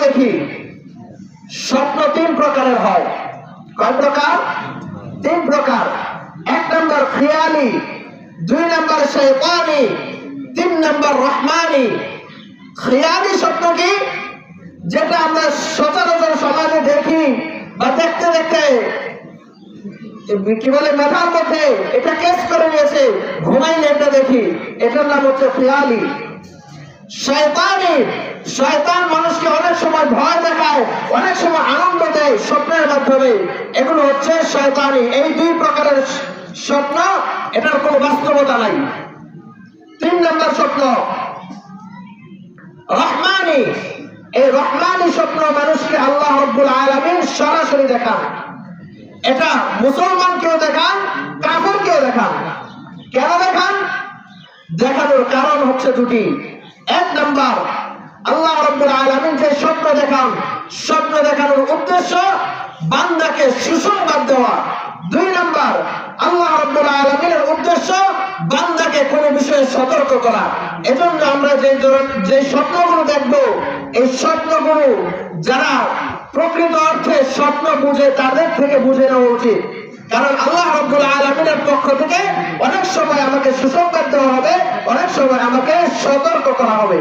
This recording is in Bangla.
দেখি স্বপ্ন তিন প্রকারের হয়। কয় প্রকার? তিন প্রকার। এক নম্বর খেয়ালি, দুই নম্বর শয়তানি, তিন নম্বর রহমানি। খেয়ালি স্বপ্ন কি? যেটা আমরা সচরাচর সমাজে দেখি বা দেখতে দেখতে কি বলে মাথার মধ্যে এটা কেস করে নিয়েছে, ঘুমাইলে এটা দেখি, এটার নাম হচ্ছে খেয়ালি। শয়তানি, শয়তান মানুষকে অনেক সময় ভয় দেখায়, অনেক সময় আনন্দ দেয় স্বপ্নের মাধ্যমে, এগুলো হচ্ছে শয়তানি। এই দুই প্রকারের স্বপ্ন, এটার কোনো বাস্তবতা নাই। তিন নম্বর স্বপ্ন রহমানি। এই রহমানি স্বপ্ন মানুষকে আল্লাহ রাব্বুল আলামিন সরাসরি দেখান। এটা মুসলমানকেও দেখান, কাফেরকেও দেখান। কেন দেখান? দেখানোর কারণ হচ্ছে দুটি। এক নম্বর, আল্লাহ রাব্বুল আলামিন যে স্বপ্ন দেখান, স্বপ্ন দেখানোর উদ্দেশ্য বান্দাকে সুসংবাদ দেওয়া। দুই নম্বর, আল্লাহ রাব্বুল আলামিনের উদ্দেশ্য বান্দাকে কোনো বিষয়ে সতর্ক করা। এজন্য আমরা যে স্বপ্নগুলো দেখব, এই স্বপ্নগুলো যারা প্রকৃত অর্থে স্বপ্ন বুঝে তাদের থেকে বুঝে নেওয়া উচিত। কারণ আল্লাহ রাব্বুল আলামিনের পক্ষ থেকে অনেক সময় আমাকে সুসংবাদ দেওয়া হবে, অনেক সময় আমাকে সতর্ক করা হবে।